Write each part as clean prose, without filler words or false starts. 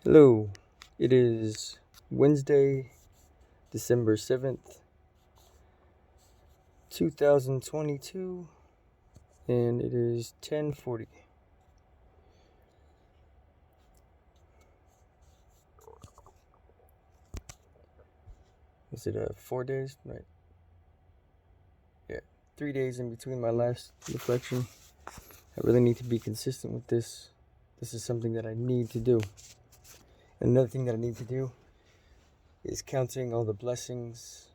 Hello, it is Wednesday, December 7th, 2022, and it is 10:40. Was it 4 days? Right. Yeah, 3 days in between my last reflection. I really need to be consistent with this. This is something that I need to do. And another thing that I need to do is counting all the blessings,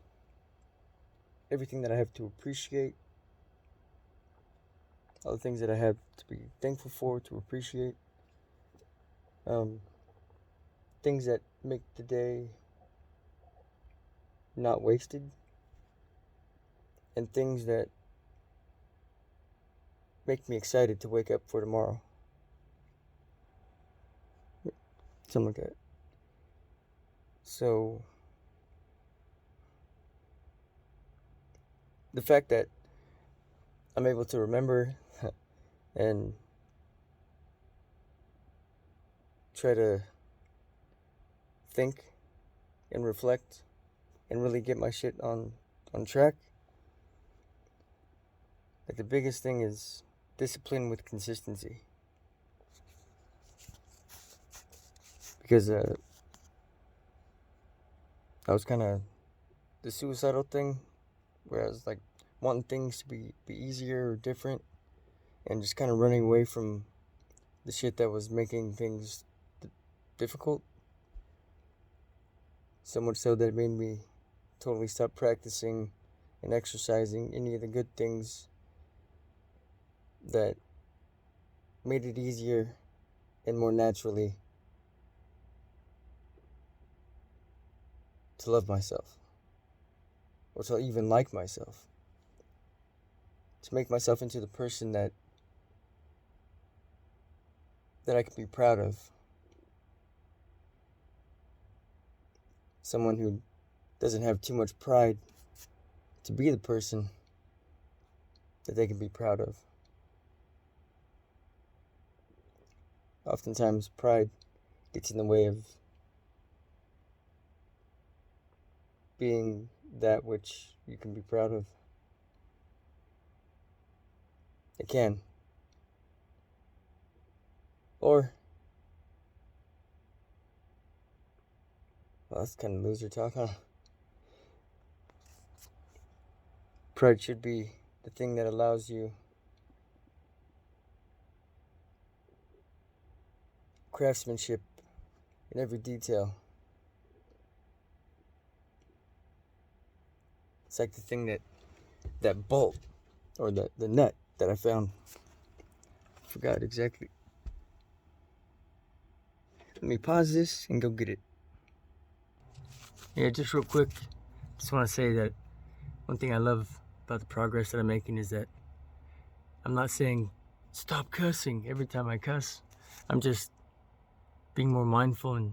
everything that I have to appreciate, all the things that I have to be thankful for, to appreciate, um, things that make the day not wasted, and things that make me excited to wake up for tomorrow. Something like that. So, the fact that I'm able to remember and try to think and reflect and really get my shit on track. Like, the biggest thing is discipline with consistency. Because I was kind of the suicidal thing, where I was like wanting things to be easier or different, and just kind of running away from the shit that was making things difficult. So much so that it made me totally stop practicing and exercising any of the good things that made it easier and more naturally to love myself, or to even like myself, to make myself into the person that I can be proud of. Someone who doesn't have too much pride to be the person that they can be proud of. Oftentimes, pride gets in the way of being that which you can be proud of. It can. Or, well, that's kind of loser talk, huh? Pride should be the thing that allows you craftsmanship in every detail. It's like the thing that bolt, or the nut that I found. I forgot exactly. Let me pause this and go get it. Yeah, just real quick, just want to say that one thing I love about the progress that I'm making is that I'm not saying stop cussing every time I cuss. I'm just being more mindful and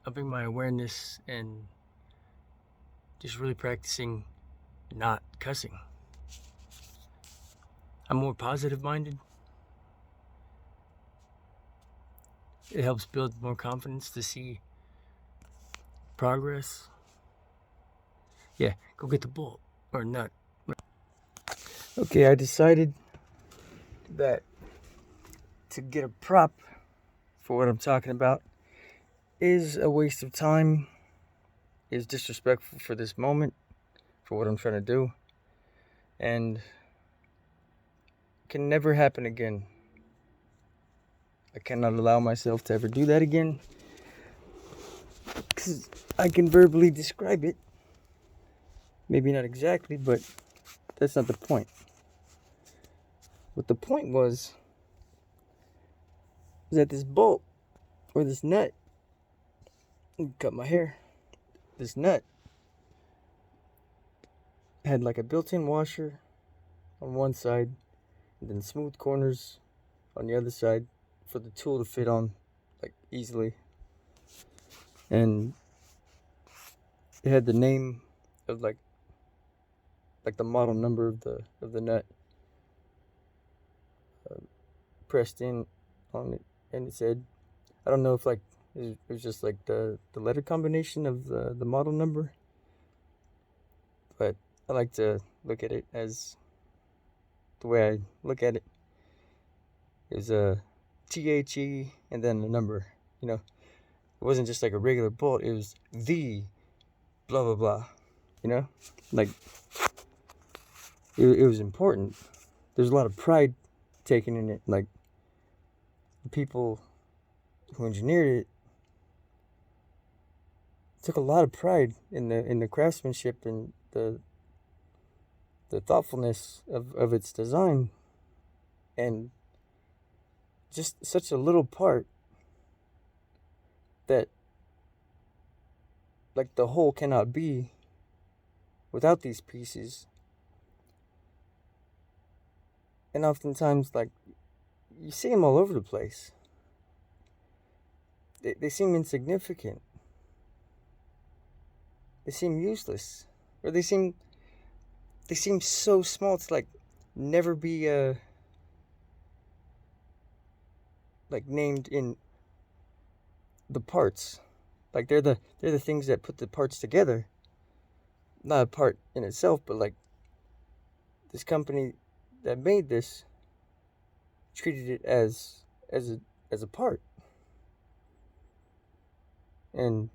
upping my awareness and just really practicing not cussing. I'm more positive minded. It helps build more confidence to see progress. Yeah, go get the bolt or nut. Okay, I decided that to get a prop for what I'm talking about is a waste of time, is disrespectful for this moment, for what I'm trying to do, and can never happen again. I cannot allow myself to ever do that again, because I can verbally describe it. Maybe not exactly, but that's not the point. What the point was that this bolt, or this nut, cut my hair, this nut had like a built-in washer on one side, and then smooth corners on the other side for the tool to fit on, like, easily. And it had the name of like the model number of the nut pressed in on it, and it said, I don't know if like It was just like the letter combination of the model number. But I like to look at it as the way I look at it is a THE and then a number. You know, it wasn't just like a regular bolt. It was the blah blah blah. You know, like it was important. There's a lot of pride taken in it. Like the people who engineered it took a lot of pride in the craftsmanship and the thoughtfulness of its design, and just such a little part that like the whole cannot be without these pieces. And oftentimes, like, you see them all over the place. They seem insignificant. They seem useless, or they seem so small to like never be like named in the parts. Like they're the things that put the parts together. Not a part in itself, but like this company that made this treated it as a part. And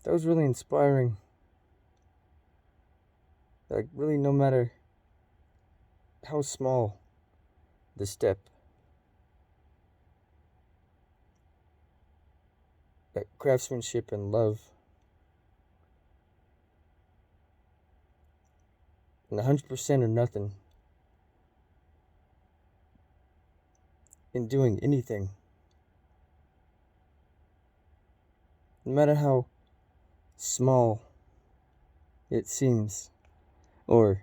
that was really inspiring. Like really, no matter how small the step, that craftsmanship and love and 100% or nothing in doing anything, no matter how small it seems, or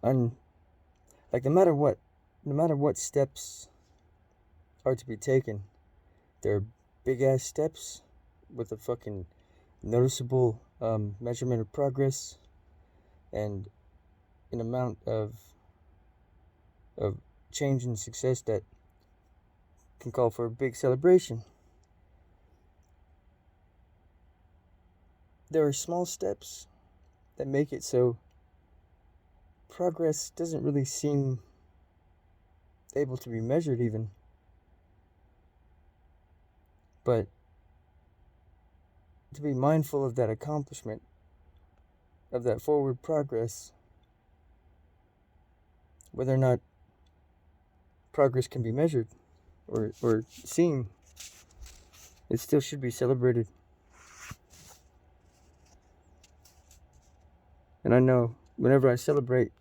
like no matter what steps are to be taken, they're big ass steps with a fucking noticeable measurement of progress and an amount of change and success that can call for a big celebration. There are small steps that make it so progress doesn't really seem able to be measured even. But to be mindful of that accomplishment, of that forward progress, whether or not progress can be measured or seen, it still should be celebrated. And I know whenever I celebrate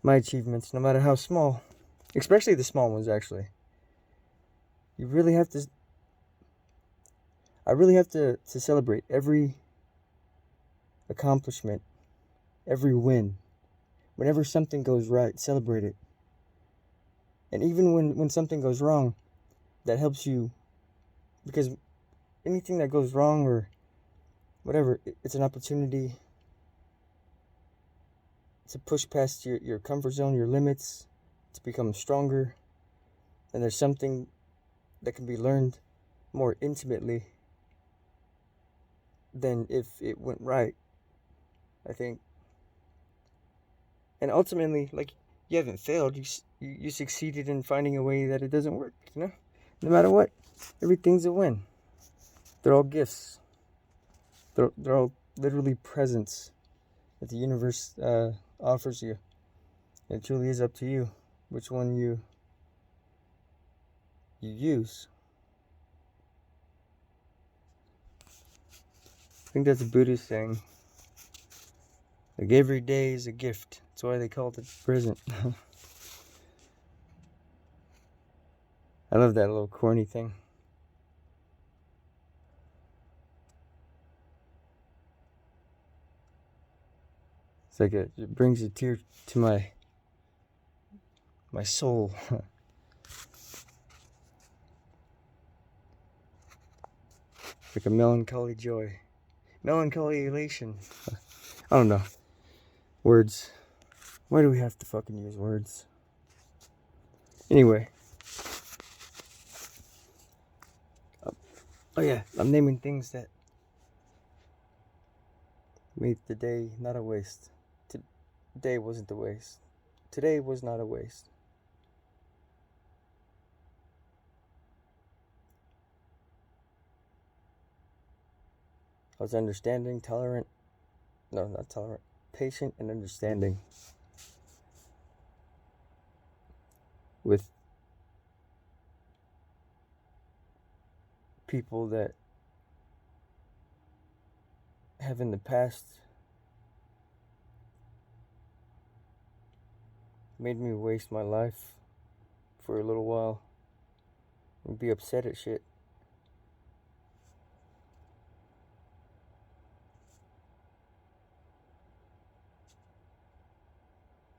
my achievements, no matter how small, especially the small ones actually, I really have to celebrate every accomplishment, every win. Whenever something goes right, celebrate it. And even when something goes wrong, that helps you, because anything that goes wrong or whatever, it's an opportunity to push past your comfort zone, your limits, to become stronger. And there's something that can be learned more intimately than if it went right, I think. And ultimately, like, you haven't failed. You succeeded in finding a way that it doesn't work, you know? No matter what, everything's a win. They're all gifts. They're all literally presents that the universe offers you. It truly is up to you which one you use. I think that's a Buddhist saying. Like every day is a gift. That's why they call it the present. I love that little corny thing. It's like it brings a tear to my soul. Like a melancholy joy. Melancholy elation. I don't know. Words. Why do we have to fucking use words? Anyway. Oh yeah, I'm naming things that made the day not a waste. Today wasn't a waste. Today was not a waste. I was understanding, tolerant. No, not tolerant. Patient and understanding with people that have in the past made me waste my life for a little while and be upset at shit.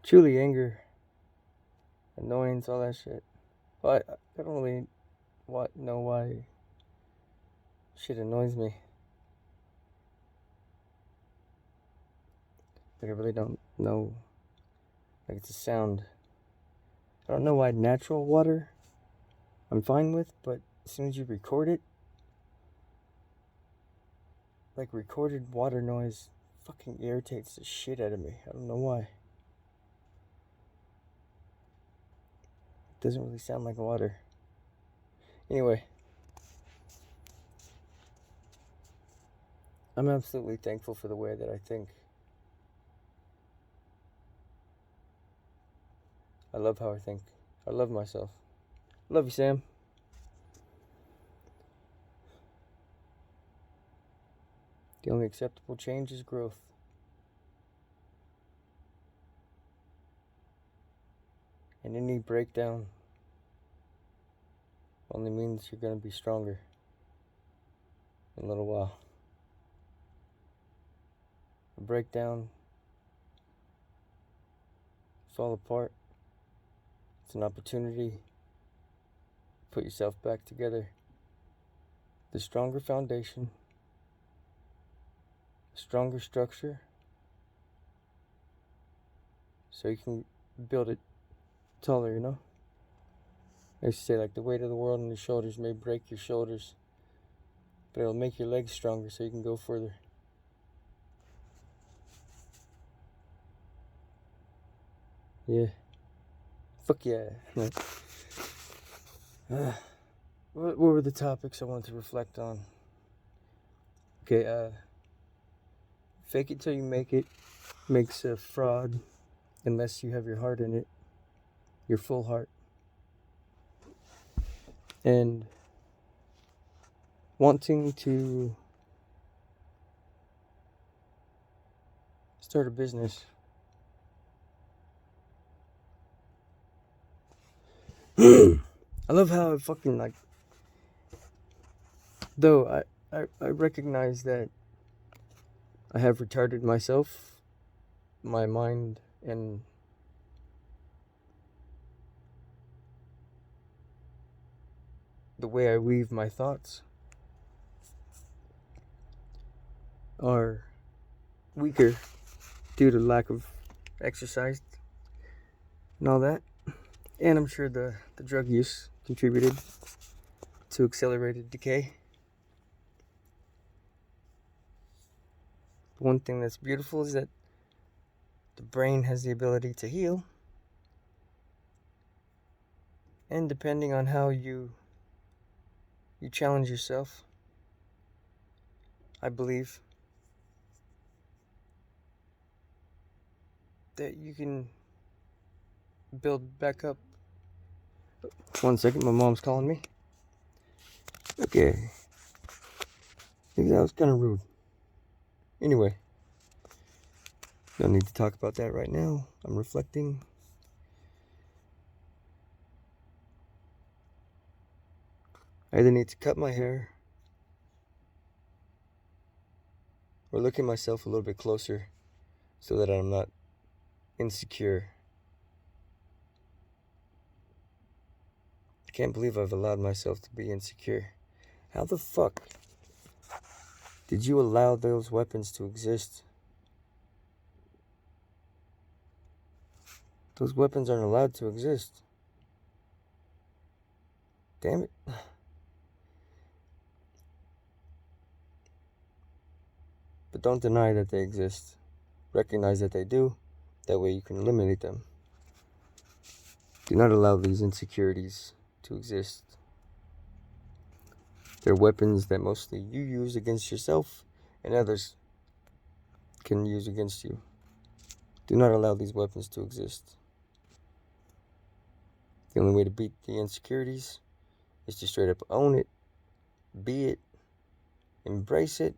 Truly anger, annoyance, all that shit. Well, I don't really know why shit annoys me. Like I really don't know. Like it's a sound. I don't know why natural water I'm fine with, but as soon as you record it, like recorded water noise fucking irritates the shit out of me. I don't know why. It doesn't really sound like water. Anyway, I'm absolutely thankful for the way that I think. I love how I think. I love myself. Love you, Sam. The only acceptable change is growth. And any breakdown only means you're going to be stronger in a little while. A breakdown, fall apart. It's an opportunity to put yourself back together. The stronger foundation, stronger structure, so you can build it taller, you know? I used to say, like, the weight of the world on your shoulders may break your shoulders, but it'll make your legs stronger so you can go further. Yeah. Fuck yeah. What were the topics I wanted to reflect on? Okay, fake it till you make it makes a fraud unless you have your heart in it, your full heart. And wanting to start a business. I love how I fucking like. Though I recognize that I have retarded myself, my mind, and the way I weave my thoughts are weaker due to lack of exercise and all that. And I'm sure the drug use contributed to accelerated decay. One thing that's beautiful is that the brain has the ability to heal. And depending on how you challenge yourself, I believe that you can build back up. 1 second, my mom's calling me. Okay. I think that was kind of rude. Anyway, don't need to talk about that right now. I'm reflecting. I either need to cut my hair or look at myself a little bit closer so that I'm not insecure. I can't believe I've allowed myself to be insecure. How the fuck did you allow those weapons to exist? Those weapons aren't allowed to exist. Damn it. But don't deny that they exist. Recognize that they do. That way you can eliminate them. Do not allow these insecurities to exist. They're weapons that mostly you use against yourself and others can use against you. Do not allow these weapons to exist. The only way to beat the insecurities is to straight up own it, be it, embrace it.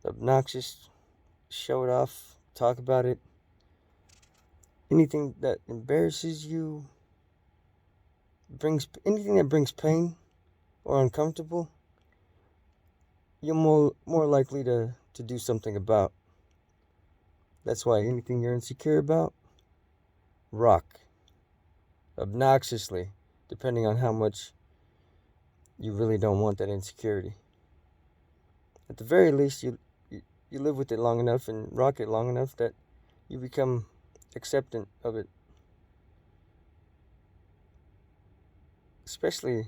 Obnoxious, show it off, talk about it. Anything that embarrasses you, anything that brings pain or uncomfortable, you're more likely to do something about. That's why anything you're insecure about, rock. Obnoxiously, depending on how much you really don't want that insecurity. At the very least, you live with it long enough and rock it long enough that you become acceptant of it. Especially,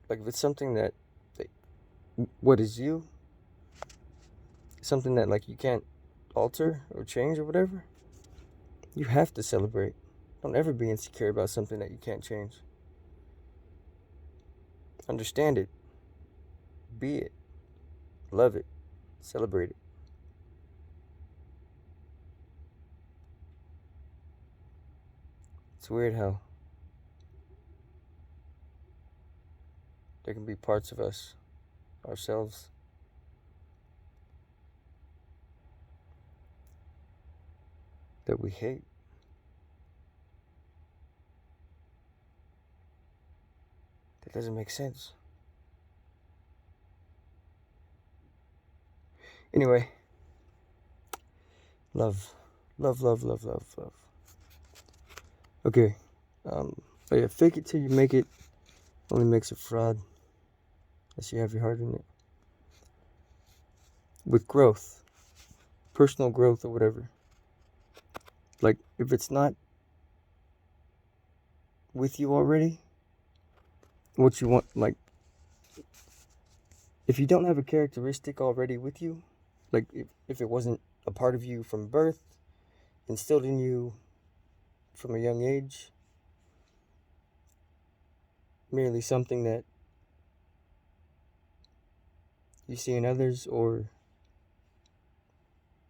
like if it's something that what is you, something that like you can't alter or change or whatever, you have to celebrate. Don't ever be insecure about something that you can't change. Understand it. Be it. Love it. Celebrate it. It's weird how there can be parts of us, ourselves, that we hate. That doesn't make sense. Anyway, love. Love, love, love, love, love. Okay. But yeah, fake it till you make it only makes a fraud. Unless you have your heart in it. With growth, personal growth or whatever. Like, if it's not with you already, what you want, like, if you don't have a characteristic already with you, like if it wasn't a part of you from birth, instilled in you from a young age, merely something that you see in others, or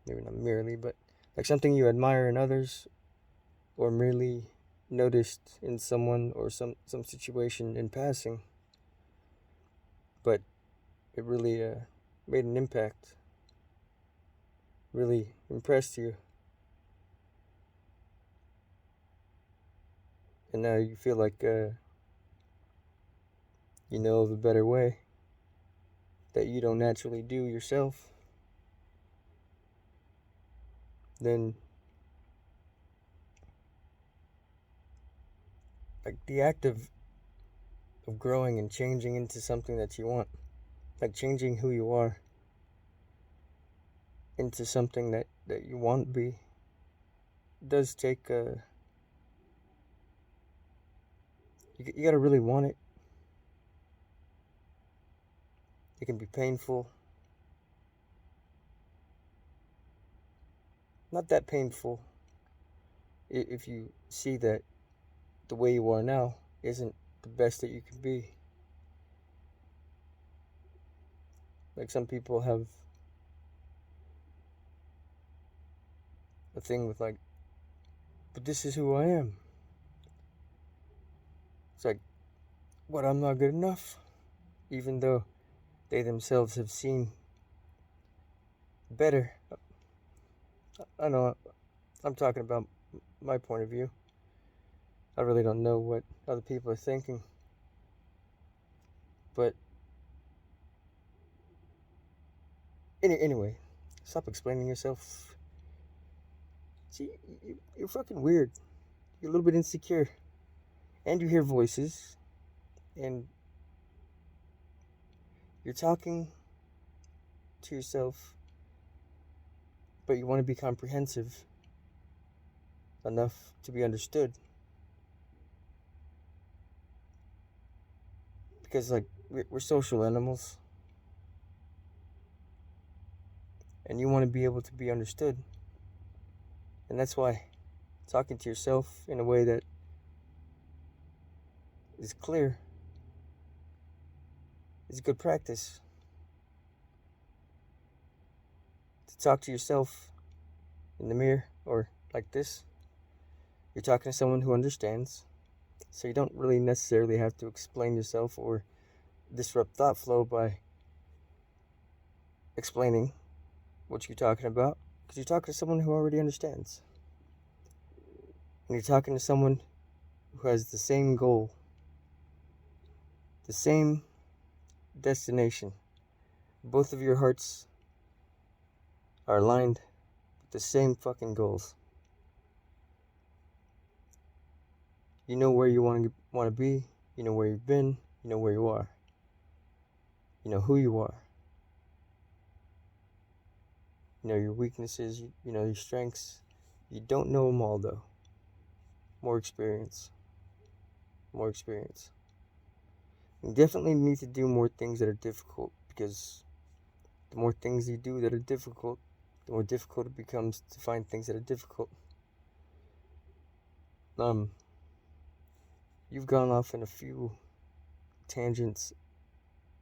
maybe not merely, but like something you admire in others, or merely noticed in someone or some situation in passing, but it really made an impact, really impressed you, and now you feel like you know of a better way that you don't naturally do yourself, then like the act of growing and changing into something that you want, like changing who you are into something that you want to be, does take you gotta really want it. It can be painful. Not that painful if you see that the way you are now isn't the best that you can be. Like some people have a thing with like, but this is who I am. It's like, what, I'm not good enough? Even though they themselves have seen better. I know I'm talking about my point of view. I really don't know what other people are thinking. But anyway, stop explaining yourself. See, you're fucking weird. You're a little bit insecure. And you hear voices. And you're talking to yourself. But you want to be comprehensive enough to be understood. Because, like, we're social animals. and you want to be able to be understood. And that's why talking to yourself in a way that is clear is good practice. To talk to yourself in the mirror or like this, you're talking to someone who understands, so you don't really necessarily have to explain yourself or disrupt thought flow by explaining what you're talking about, because you're talking to someone who already understands. And you're talking to someone who has the same goal, the same destination. Both of your hearts are aligned with the same fucking goals. You know where you want to be, you know where you've been, you know where you are. You know who you are. You know your weaknesses, you know your strengths. You don't know them all though. More experience. More experience. You definitely need to do more things that are difficult, because the more things you do that are difficult, the more difficult it becomes to find things that are difficult. You've gone off in a few tangents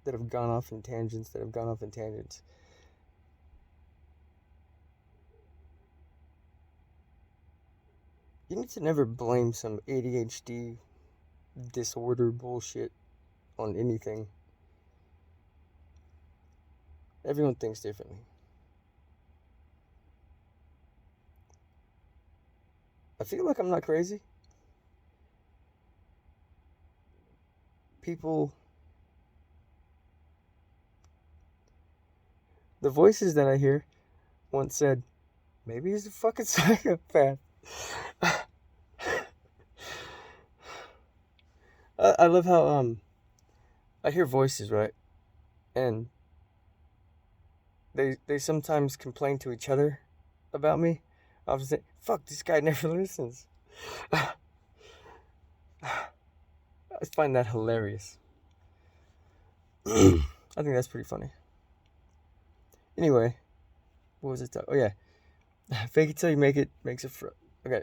that have gone off in tangents that have gone off in tangents. You need to never blame some ADHD disorder bullshit on anything. Everyone thinks differently. I feel like I'm not crazy. People, the voices that I hear once said, maybe he's a fucking psychopath. I love how I hear voices, right? And they sometimes complain to each other about me. I was like, fuck, this guy never listens. I find that hilarious. I think that's pretty funny. Anyway, what was it? Oh yeah, fake it till you make it makes it. Okay.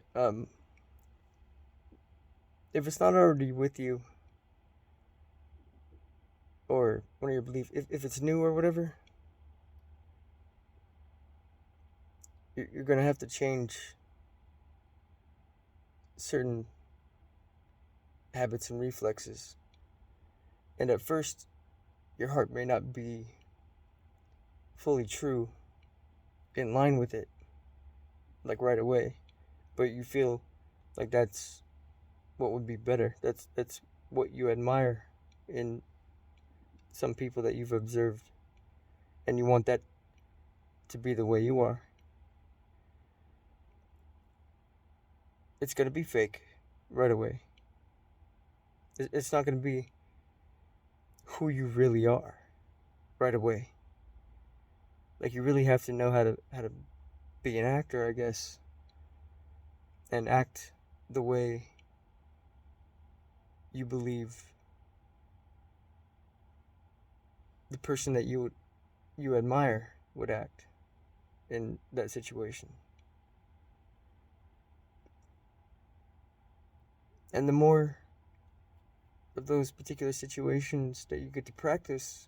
If it's not already with you, or one of your beliefs, if it's new or whatever, you're gonna have to change certain habits and reflexes. And at first, your heart may not be fully true, in line with it, like right away, but you feel like that's what would be better. That's what you admire in some people that you've observed, and you want that to be the way you are. It's gonna be fake right away. It's not gonna be who you really are right away. Like, you really have to know how to be an actor, I guess, and act the way you believe the person that you admire would act in that situation. And the more of those particular situations that you get to practice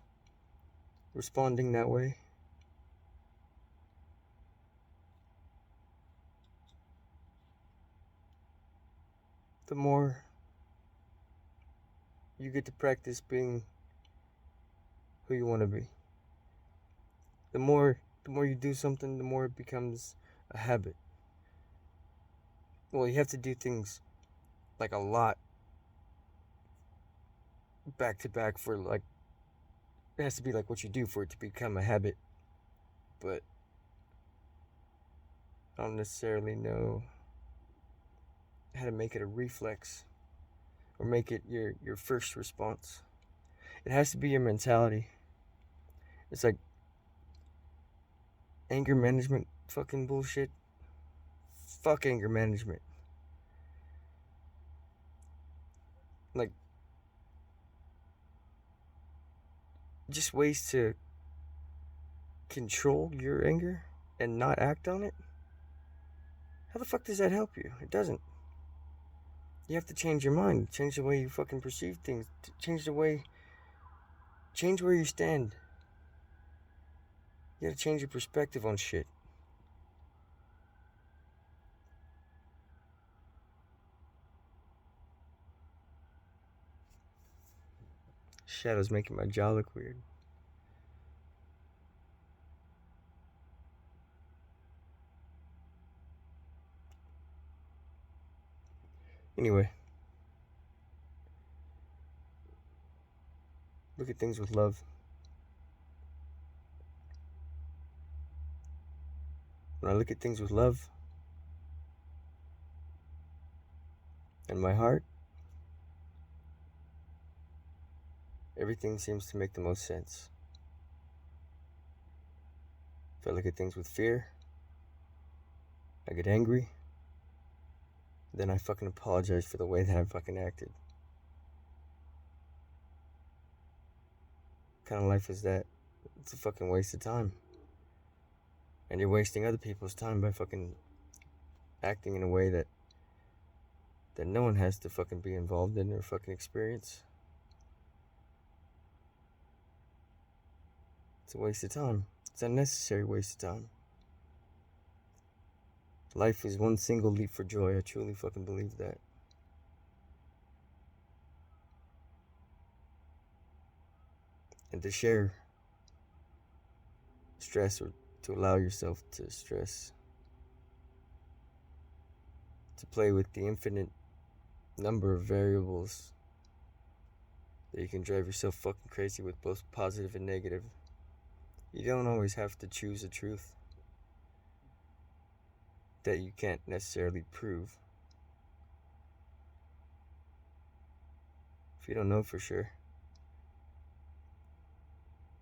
responding that way, the more you get to practice being who you want to be. The more you do something, the more it becomes a habit. Well, you have to do things like a lot back to back for, like, it has to be like what you do for it to become a habit. But I don't necessarily know how to make it a reflex or make it your first response. It has to be your mentality. It's like anger management fucking bullshit. Fuck anger management. Like, just ways to control your anger and not act on it, how the fuck does that help you? It doesn't. You have to change your mind, change the way you fucking perceive things, change where you stand. You gotta change your perspective on shit. Shadow's making my jaw look weird. Anyway, look at things with love. When I look at things with love and my heart, everything seems to make the most sense. If I look at things with fear, I get angry, then I fucking apologize for the way that I fucking acted. What kind of life is that? It's a fucking waste of time. And you're wasting other people's time by fucking acting in a way that no one has to fucking be involved in or fucking experience. It's a waste of time. It's an unnecessary waste of time. Life is one single leap for joy. I truly fucking believe that. And to share stress, or to allow yourself to stress, to play with the infinite number of variables that you can drive yourself fucking crazy with, both positive and negative. You don't always have to choose a truth that you can't necessarily prove. If you don't know for sure,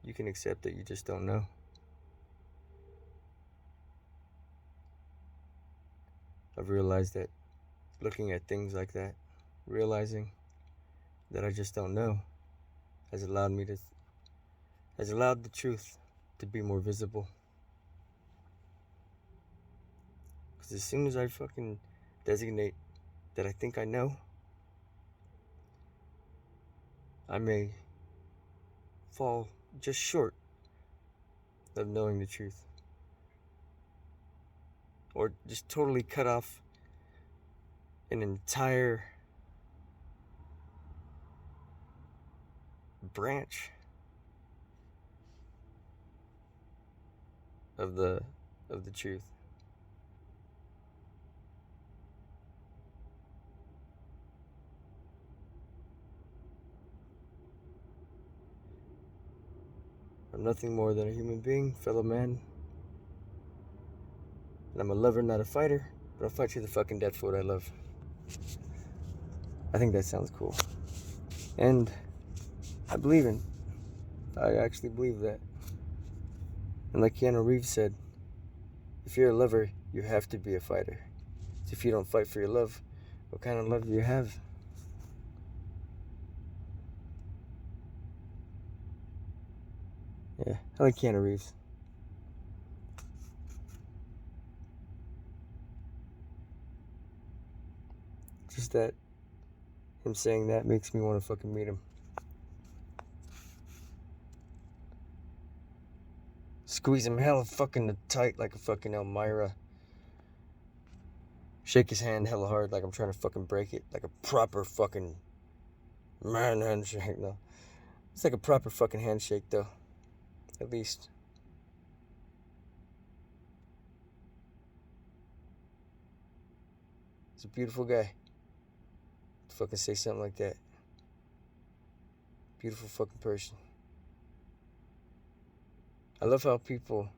you can accept that you just don't know. I've realized that looking at things like that, realizing that I just don't know, has allowed the truth to be more visible. Because as soon as I fucking designate that I think I know, I may fall just short of knowing the truth. Or just totally cut off an entire branch of the truth. I'm nothing more than a human being, fellow man. And I'm a lover, not a fighter, but I'll fight you to the fucking death for what I love. I think that sounds cool. And I actually believe that. And like Keanu Reeves said, if you're a lover, you have to be a fighter. So if you don't fight for your love, what kind of love do you have? Yeah, I like Keanu Reeves. Just that him saying that makes me want to fucking meet him. Squeeze him hella fucking tight like a fucking Elmira. Shake his hand hella hard like I'm trying to fucking break it. Like a proper fucking man handshake. No, it's like a proper fucking handshake though. At least. He's a beautiful guy. To fucking say something like that. Beautiful fucking person. I love how people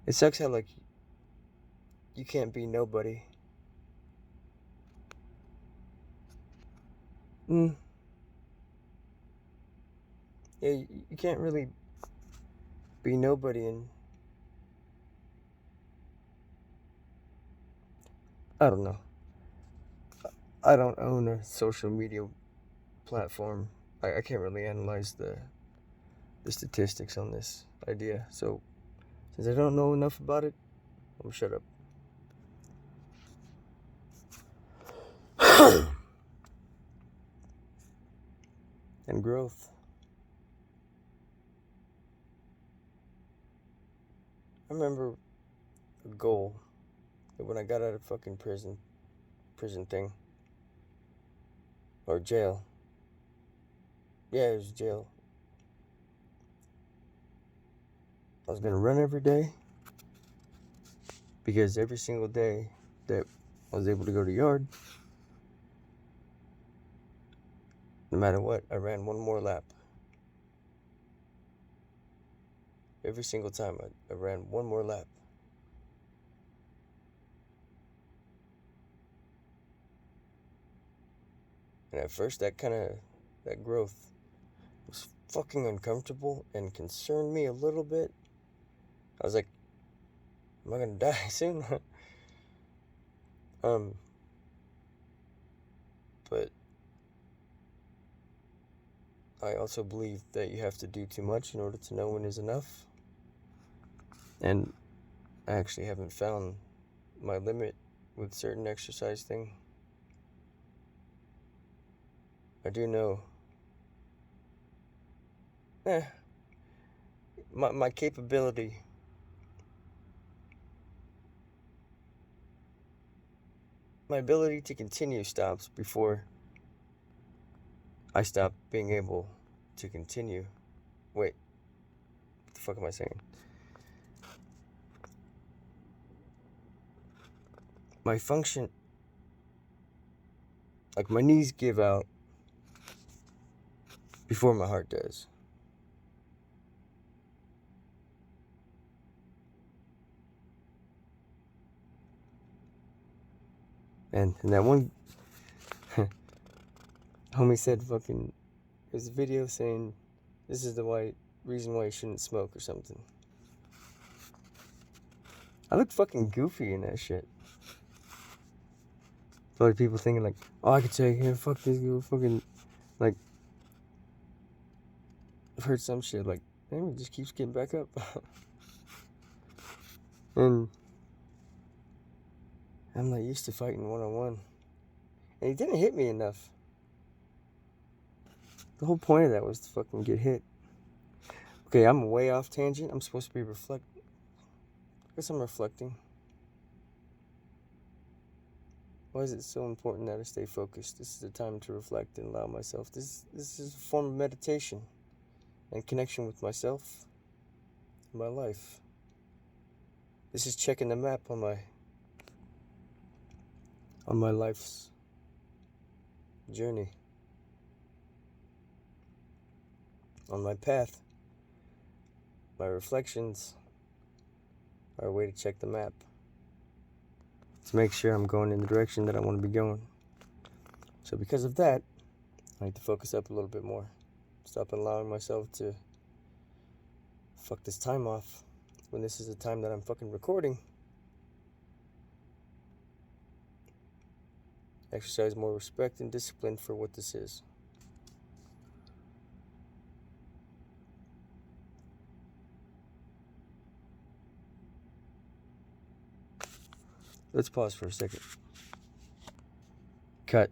it sucks how like you can't be nobody. Yeah, you can't really be nobody, and I don't know. I don't own a social media platform. I can't really analyze the statistics on this idea. So since I don't know enough about it, I'm gonna shut up. And growth. I remember a goal that when I got out of fucking prison thing. Or jail. Yeah, it was jail. I was gonna run every day. Because every single day that I was able to go to yard, no matter what, I ran one more lap. Every single time I ran one more lap. And at first that growth was fucking uncomfortable and concerned me a little bit. I was like, am I gonna die soon? But I also believe that you have to do too much in order to know when is enough. And I actually haven't found my limit with certain exercise thing. I do know my capability my ability to continue stops before I stop being able to continue. Wait, what the fuck am I saying? My function, like my knees give out before my heart does. And that one homie said fucking, there's a video saying this is the reason why you shouldn't smoke or something. I look fucking goofy in that shit. Probably people thinking like, oh, I could say, yeah, fuck this girl, fucking, like, I've heard some shit like, damn, he just keeps getting back up. And I'm not used to fighting one-on-one. And he didn't hit me enough. The whole point of that was to fucking get hit. Okay, I'm way off tangent. I'm supposed to be I guess I'm reflecting. Why is it so important that I stay focused? This is the time to reflect and allow myself. This is a form of meditation and connection with myself and my life. This is checking the map on my life's journey. On my path. My reflections are a way to check the map. To make sure I'm going in the direction that I want to be going. So because of that, I need to focus up a little bit more. Stop allowing myself to fuck this time off when this is the time that I'm fucking recording. Exercise more respect and discipline for what this is. Let's pause for a second. Cut.